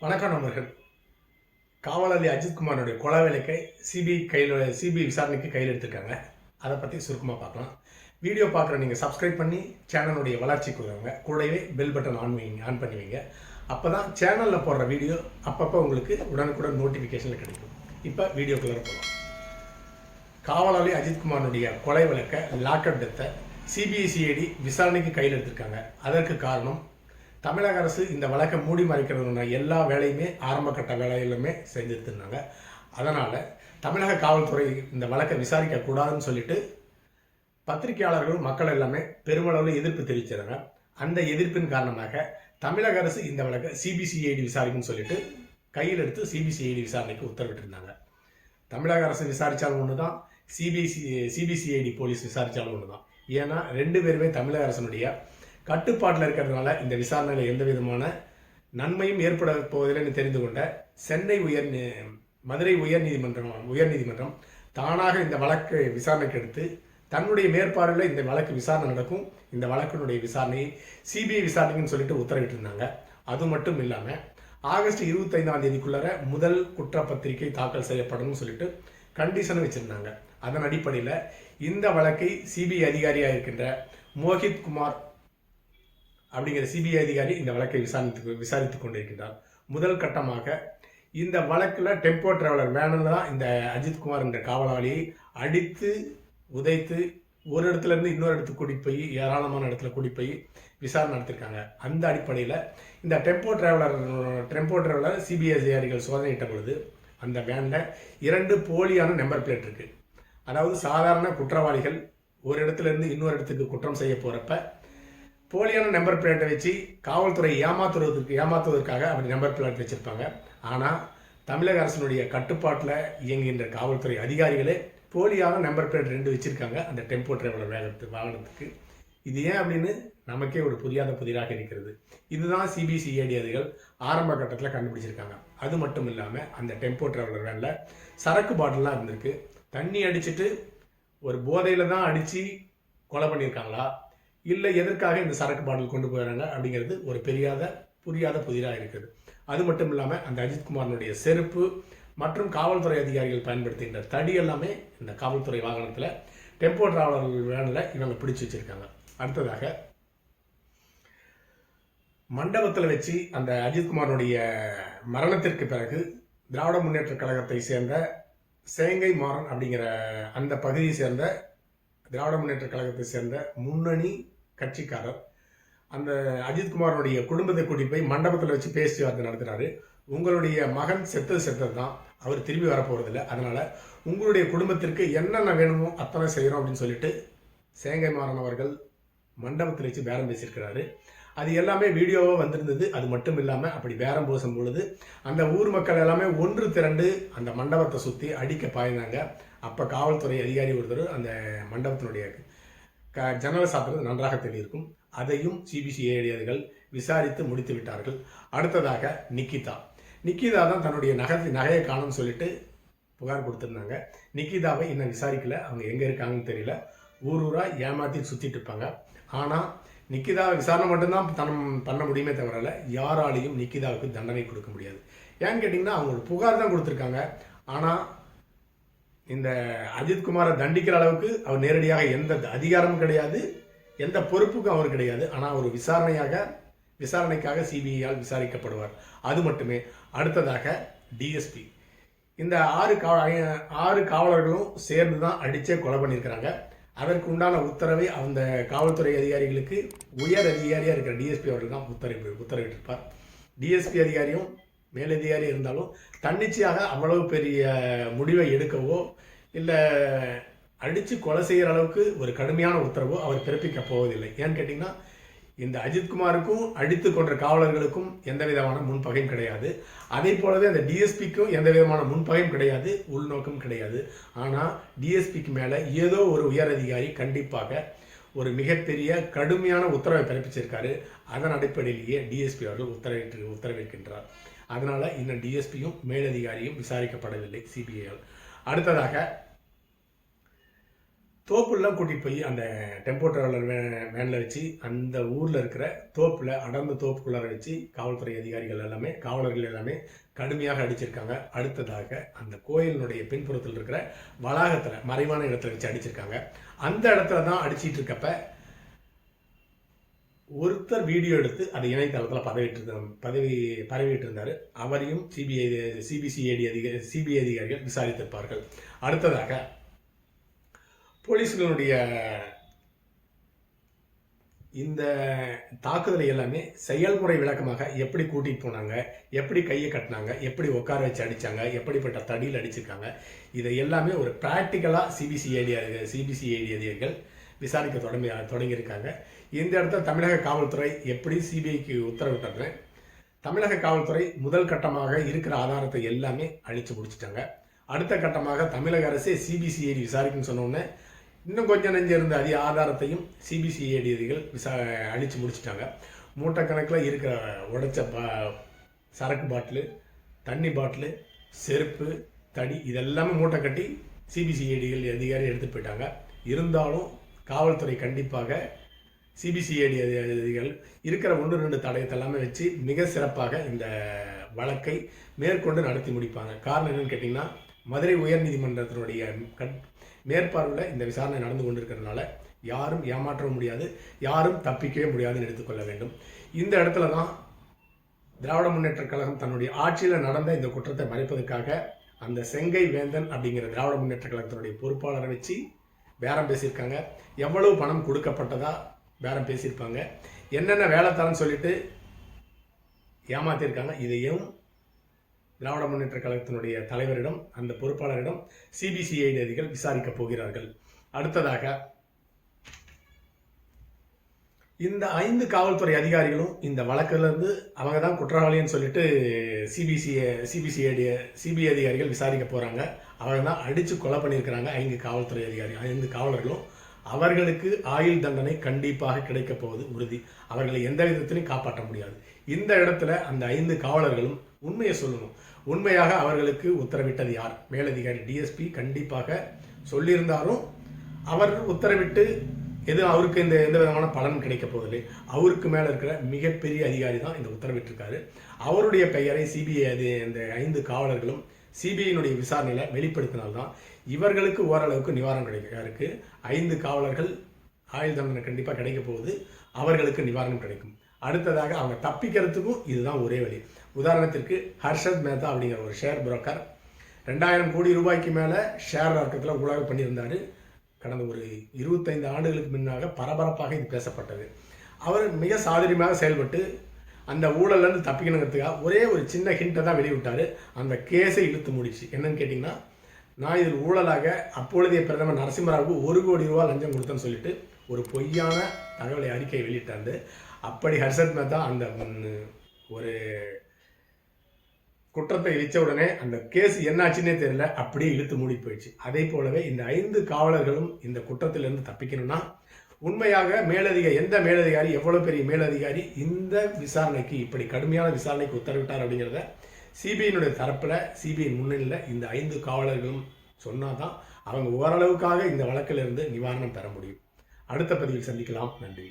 வணக்கம் நண்பர்கள். காவலாளி அஜித்குமாரோடைய கொலை வழக்கை சிபிஐ விசாரணைக்கு கையில் எடுத்திருக்காங்க. அதை பற்றி சுருக்கமாக பார்க்கலாம். வீடியோ பார்க்குற நீங்கள் சப்ஸ்கிரைப் பண்ணி சேனலுடைய வளர்ச்சிக்கு உதவுங்க. கூடவே பெல் பட்டன் ஆன் பண்ணி வைங்க. அப்போ தான் சேனலில் போடுற வீடியோ அப்பப்போ உங்களுக்கு உடனுக்குடன் நோட்டிஃபிகேஷனில் கிடைக்கும். இப்போ வீடியோக்குள்ளே போகலாம். காவலாளி அஜித்குமாரோடைய கொலை வழக்கை லாக்அப் டெத்தை சிபிஐ விசாரணைக்கு கையில் எடுத்திருக்காங்க. அதற்கு காரணம் தமிழக அரசு இந்த வழக்கை மூடி மறைக்கிறதுனா எல்லா வேலையுமே ஆரம்ப கட்ட வேலையிலுமே செஞ்சுட்டு இருந்தாங்க. அதனால் தமிழக காவல்துறை இந்த வழக்கை விசாரிக்கக்கூடாதுன்னு சொல்லிட்டு பத்திரிகையாளர்களும் மக்கள் எல்லாமே பெருமளவில் எதிர்ப்பு தெரிவிச்சிருந்தாங்க. அந்த எதிர்ப்பின் காரணமாக தமிழக அரசு இந்த வழக்கை சிபிசிஐடி விசாரிக்குன்னு சொல்லிட்டு கையில் எடுத்து சிபிசிஐடி விசாரணைக்கு உத்தரவிட்டிருந்தாங்க. தமிழக அரசு விசாரித்தாலும் ஒன்று தான், சிபிசிஐடி போலீஸ் விசாரித்தாலும் ஒன்று தான். ஏன்னா ரெண்டு பேருமே தமிழக அரசனுடைய கட்டுப்பாட்டில் இருக்கிறதுனால இந்த விசாரணையில் எந்த விதமான நன்மையும் ஏற்பட போவதில்லைன்னு தெரிந்து கொண்ட மதுரை உயர்நீதிமன்றம் தானாக இந்த வழக்கு விசாரணைக்கு எடுத்து தன்னுடைய மேற்பார்வையில் இந்த வழக்கு விசாரணை நடக்கும், இந்த வழக்கினுடைய விசாரணையை சிபிஐ விசாரணைன்னு சொல்லிட்டு உத்தரவிட்டிருந்தாங்க. அது மட்டும் இல்லாமல் ஆகஸ்ட் 25ஆம் தேதிக்குள்ளார முதல் குற்றப்பத்திரிகை தாக்கல் செய்யப்படும் சொல்லிட்டு கண்டிஷனும் வச்சிருந்தாங்க. அதன் அடிப்படையில் இந்த வழக்கை சிபிஐ அதிகாரியாக இருக்கின்ற மோஹித் குமார் அப்படிங்கிற சிபிஐ அதிகாரி இந்த வழக்கை விசாரித்துக் கொண்டிருக்கிறார். முதல் கட்டமாக இந்த வழக்கில் டெம்போ டிராவலர் வேனில் தான் இந்த அஜித்குமார் என்ற காவலாளியை அடித்து உதைத்து ஒரு இடத்துல இருந்து இன்னொரு இடத்துக்கு கூட்டிட்டு போய் ஏராளமான இடத்துல கூட்டிட்டு போய் விசாரணை நடத்திருக்காங்க. அந்த அடிப்படையில் இந்த டெம்போ டிராவலர் சிபிஐ அதிகாரிகள் சோதனையிட்ட பொழுது அந்த வேனில் 2 போலியான நம்பர் பிளேட் இருக்கு. அதாவது சாதாரண குற்றவாளிகள் ஒரு இடத்துல இருந்து இன்னொரு இடத்துக்கு குற்றம் செய்ய போறப்ப போலியான நம்பர் பிளேட்டை வச்சு காவல்துறை ஏமாத்துவதற்காக அப்படி நம்பர் பிளேட் வச்சிருப்பாங்க. ஆனால் தமிழக அரசினுடைய கட்டுப்பாட்டில் இயங்குகின்ற காவல்துறை அதிகாரிகளே போலியான நம்பர் பிளேட் 2 வச்சிருக்காங்க அந்த டெம்போ டிராவலர் வாகனத்துக்கு. இது ஏன் அப்படின்னு நமக்கே ஒரு புதிராக இருக்கிறது. இதுதான் சிபிசிஐடி அதிகாரிகள் ஆரம்ப கட்டத்தில் கண்டுபிடிச்சிருக்காங்க. அது மட்டும் இல்லாமல் அந்த டெம்போ டிராவலர் வேனில் சரக்கு பாட்டில்லாம் இருந்திருக்கு. தண்ணி அடிச்சுட்டு ஒரு போதையில் தான் அடித்து கொலை பண்ணியிருக்காங்களா, இல்லை எதற்காக இந்த சரக்கு பாட்டில் கொண்டு போயிடறாங்க அப்படிங்கிறது ஒரு புரியாத புதிராக இருக்குது. அது மட்டும் இல்லாமல் அந்த அஜித்குமாரனுடைய செருப்பு மற்றும் காவல்துறை அதிகாரிகள் பயன்படுத்துகின்ற தடி எல்லாமே இந்த காவல்துறை வாகனத்தில் டெம்போ டிராவலர் வேனில் இவங்க பிடிச்சி வச்சிருக்காங்க. அடுத்ததாக மண்டபத்தில் வச்சு அந்த அஜித்குமாரனுடைய மரணத்திற்கு பிறகு திராவிட முன்னேற்ற கழகத்தை சேர்ந்த சேங்கை மாறன் அப்படிங்கிற அந்த பகுதியை சேர்ந்த திராவிட முன்னேற்ற கழகத்தை சேர்ந்த முன்னணி கட்சிக்காரர் அந்த அஜித்குமாரனுடைய குடும்பத்தை கூட்டிட்டு போய் மண்டபத்தில் வச்சு பேச்சுவார்த்தை நடத்துறாரு. உங்களுடைய மகன் செத்தது தான், அவர் திரும்பி வரப்போறதில்லை, அதனால உங்களுடைய குடும்பத்திற்கு என்னென்ன வேணுமோ அத்தனை செய்கிறோம் அப்படின்னு சொல்லிட்டு சேங்கை மாறன் அவர்கள் மண்டபத்தில் வச்சு பேரம் பேசியிருக்கிறாரு. அது எல்லாமே வீடியோவாக வந்திருந்தது. அது மட்டும் இல்லாமல் அப்படி பேரம் பேசும் பொழுது அந்த ஊர் மக்கள் எல்லாமே ஒன்று திரண்டு அந்த மண்டபத்தை சுற்றி அடிக்க பாய்ந்தாங்க. அப்போ காவல்துறை அதிகாரி ஒருத்தர் அந்த மண்டபத்தினுடைய ஜன்னலை சாத்துறது நன்றாக தெரியிருக்கும். அதையும் சிபிசிஐடி அதிகாரிகள் விசாரித்து முடித்து விட்டார்கள். அடுத்ததாக நிக்கிதா தான் தன்னுடைய நகையை காணும்னு சொல்லிட்டு புகார் கொடுத்துருந்தாங்க. நிக்கிதாவை இன்னும் விசாரிக்கல, அவங்க எங்கே இருக்காங்கன்னு தெரியல. ஊராக ஏமாற்றி சுற்றிட்டு இருப்பாங்க. ஆனால் நிக்கிதாவை விசாரணை மட்டும்தான் பண்ண முடியுமே தவிர யாராலையும் நிக்கிதாவுக்கு தண்டனை கொடுக்க முடியாது. ஏன்னு கேட்டிங்கன்னா அவங்க புகார் தான் கொடுத்துருக்காங்க. ஆனால் இந்த அஜித்குமாரை தண்டிக்கிற அளவுக்கு அவர் நேரடியாக எந்த அதிகாரமும் கிடையாது, எந்த பொறுப்புக்கும் அவர் கிடையாது. ஆனால் ஒரு விசாரணைக்காக சிபிஐயால் விசாரிக்கப்படுவார், அது மட்டுமே. அடுத்ததாக டிஎஸ்பி இந்த 6 காவலர்களும் சேர்ந்து தான் அடிச்சே கொலை பண்ணியிருக்கிறாங்க. அதற்கு உண்டான உத்தரவை அந்த காவல்துறை அதிகாரிகளுக்கு உயர் அதிகாரியாக இருக்கிற டிஎஸ்பி அவர்கள் தான் உத்தரவிட்டிருப்பார். டிஎஸ்பி அதிகாரியும் மேலதிகாரி இருந்தாலும் தன்னிச்சையாக அவ்வளவு பெரிய முடிவை எடுக்கவோ இல்லை அடித்து கொலை செய்கிற அளவுக்கு ஒரு கடுமையான உத்தரவோ அவர் பிறப்பிக்க போவதில்லை. ஏன்னு கேட்டிங்கன்னா இந்த அஜித்குமாருக்கும் அடித்து கொன்ற காவலர்களுக்கும் எந்த விதமான முன்பகையும் கிடையாது. அதே போலவே அந்த டிஎஸ்பிக்கும் எந்த விதமான முன்பகையும் கிடையாது, உள்நோக்கம் கிடையாது. ஆனால் டிஎஸ்பிக்கு மேலே ஏதோ ஒரு உயர் அதிகாரி கண்டிப்பாக ஒரு மிகப்பெரிய கடுமையான உத்தரவை பிறப்பிச்சிருக்காரு. அதன் அடிப்படையிலேயே டிஎஸ்பி அவர்கள் உத்தரவிருக்கின்றார். அதனால இன்னும் டிஎஸ்பியும் மேலதிகாரியும் விசாரிக்கப்படவில்லை சிபிஐயால். அடுத்ததாக தோப்புலாம் கூட்டிகிட்டு போய் அந்த டெம்போ டிராவலர் வேனில் வச்சு அந்த ஊரில் இருக்கிற தோப்பில் அடர்ந்த தோப்புக்குள்ளார வச்சு காவல்துறை அதிகாரிகள் எல்லாமே காவலர்கள் எல்லாமே கடுமையாக அடிச்சிருக்காங்க. அடுத்ததாக அந்த கோயிலினுடைய பின்புறத்தில் இருக்கிற வளாகத்தில் மறைவான இடத்துல வச்சு அடிச்சிருக்காங்க. அந்த இடத்துல தான் அடிச்சிட்டு இருக்கப்ப ஒருத்தர் வீடியோ எடுத்து அதை இணையதளத்தில் பரவிட்டு இருந்தார். அவரையும் சிபிஐ அதிகாரிகள் விசாரித்திருப்பார்கள். அடுத்ததாக போலீஸ்களுடைய இந்த தாக்குதலை எல்லாமே செயல்முறை விளக்கமாக எப்படி கூட்டிகிட்டு போனாங்க, எப்படி கையை கட்டினாங்க, எப்படி உட்கார வச்சு அடித்தாங்க, எப்படிப்பட்ட தடியில் அடிச்சிருக்காங்க, இதை எல்லாமே ஒரு ப்ராக்டிக்கலாக சிபிசிஐடி அதிகாரிகள் விசாரிக்க தொடங்கியிருக்காங்க. இந்த இடத்துல தமிழக காவல்துறை எப்படி சிபிஐக்கு உத்தரவிட்டாங்க. தமிழக காவல்துறை முதல் கட்டமாக இருக்கிற ஆதாரத்தை எல்லாமே அழிச்சு முடிச்சிட்டாங்க. அடுத்த கட்டமாக தமிழக அரசே சிபிசிஐடி விசாரிக்குன்னு சொன்னோன்னே இன்னும் கொஞ்சம் நெஞ்சம் இருந்த அதிக ஆதாரத்தையும் சிபிசிஐடி அழிச்சு முடிச்சிட்டாங்க. மூட்டைக்கணக்கில் இருக்கிற உடைச்ச சரக்கு பாட்டிலு, தண்ணி பாட்டிலு, செருப்பு, தடி இதெல்லாமே மூட்டை கட்டி சிபிசிஐடிகள் அதிகாரி எடுத்துகிட்டு போயிட்டாங்க. இருந்தாலும் காவல்துறை கண்டிப்பாக சிபிசிஐடி அதிகாரிகள் இருக்கிற 1-2 தடயத்தை எல்லாமே வச்சு மிக சிறப்பாக இந்த வழக்கை மேற்கொண்டு நடத்தி முடிப்பாங்க. காரணம் என்னன்னு கேட்டிங்கன்னா, மதுரை உயர்நீதிமன்றத்தினுடைய மேற்பார்வையில் இந்த விசாரணை நடந்து கொண்டிருக்கிறதுனால யாரும் ஏமாற்றவும் முடியாது, யாரும் தப்பிக்கவே முடியாதுன்னு எடுத்துக்கொள்ள வேண்டும். இந்த இடத்துல தான் திராவிட முன்னேற்ற கழகம் தன்னுடைய ஆட்சியில் நடந்த இந்த குற்றத்தை மறைப்பதற்காக அந்த செங்கை வேந்தன் அப்படிங்கிற திராவிட முன்னேற்ற கழகத்தினுடைய பொறுப்பாளரை வச்சு பேரம் பேசியிருக்காங்க. எவ்வளவு பணம் கொடுக்கப்பட்டதா பேரம் பேசியிருப்பாங்க, என்னென்ன வேலை தரன்னு சொல்லிட்டு ஏமாத்திருக்காங்க. இதையும் திராவிட முன்னேற்ற கழகத்தினுடைய தலைவரிடம் அந்த பொறுப்பாளரிடம் சிபிசிஐடி அதிகாரிகள் விசாரிக்கப் போகிறார்கள். அடுத்ததாக இந்த 5 காவல்துறை அதிகாரிகளும் இந்த வழக்கிலிருந்து அவங்க தான் குற்றவாளின்னு சொல்லிட்டு சிபிஐ அதிகாரிகள் விசாரிக்க போகிறாங்க. அவங்க தான் அடித்து கொலை பண்ணியிருக்கிறாங்க 5 காவல்துறை அதிகாரி 5 காவலர்களும். அவர்களுக்கு ஆயுள் தண்டனை கண்டிப்பாக கிடைக்கப் போவது உறுதி. அவர்களை எந்த விதத்திலையும் காப்பாற்ற முடியாது. இந்த இடத்துல அந்த 5 காவலர்களும் உண்மையை சொல்லணும். உண்மையாக அவர்களுக்கு உத்தரவிட்டது யார்? மேலதிகாரி டிஎஸ்பி கண்டிப்பாக சொல்லியிருந்தாலும் அவர் உத்தரவிட்டு அவருக்கு எந்த விதமான பலன் கிடைக்க போவதில்லை. அவருக்கு மேலே இருக்கிற மிகப்பெரிய அதிகாரி தான் இந்த உத்தரவிட்டிருக்காரு. அவருடைய பெயரை சிபிஐ இந்த 5 காவலர்களும் சிபிஐனுடைய விசாரணையில் வெளிப்படுத்தினால்தான் இவர்களுக்கு ஓரளவுக்கு நிவாரணம் கிடைக்கும். 5 காவலர்கள் ஆயுள் தண்டனை கண்டிப்பாக கிடைக்க போகுது, அவர்களுக்கு நிவாரணம் கிடைக்கும். அடுத்ததாக அவங்க தப்பிக்கிறதுக்கும் இதுதான் ஒரே வழி. உதாரணத்திற்கு ஹர்ஷத் மேத்தா அப்படிங்கிற ஒரு ஷேர் புரோக்கர் 2000 கோடி ரூபாய்க்கு மேலே ஷேர் மார்க்கெட்டில் ஊழல் பண்ணியிருந்தார். கடந்த ஒரு 25 ஆண்டுகளுக்கு முன்னாக பரபரப்பாக இது பேசப்பட்டது. அவர் மிக சாதுரியமாக செயல்பட்டு அந்த ஊழல்லேருந்து தப்பிக்கணுங்கிறதுக்காக ஒரே ஒரு சின்ன ஹிண்ட்டை தான் வெளியிட்டார். அந்த கேஸை இழுத்து முடிச்சு. என்னன்னு கேட்டிங்கன்னா, நான் இதில் ஊழலாக அப்பொழுதைய பிரதமர் நரசிம்மராவுக்கு 1 கோடி ரூபா லஞ்சம் கொடுத்தேன்னு சொல்லிட்டு ஒரு பொய்யான தகவலை அறிக்கையை வெளியிட்டாரு. அப்படி ஹர்ஷத் மேத்தா அந்த ஒரு குற்றத்தை இழிச்ச உடனே அந்த கேஸ் என்னாச்சுன்னே தெரியல, அப்படியே இழுத்து மூடி போயிடுச்சு. அதே போலவே இந்த 5 காவலர்களும் இந்த குற்றத்திலிருந்து தப்பிக்கணும்னா உண்மையாக எந்த மேலதிகாரி எவ்வளவு பெரிய மேலதிகாரி இந்த விசாரணைக்கு இப்படி கடுமையான விசாரணைக்கு உத்தரவிட்டார் அப்படிங்கிறத சிபிஐனுடைய தரப்பில் சிபிஐ முன்னிலையில் இந்த 5 காவலர்களும் சொன்னாதான் அவங்க ஓரளவுக்காக இந்த வழக்கிலிருந்து நிவாரணம் பெற முடியும். அடுத்த பதிவில் சந்திக்கலாம். நன்றி.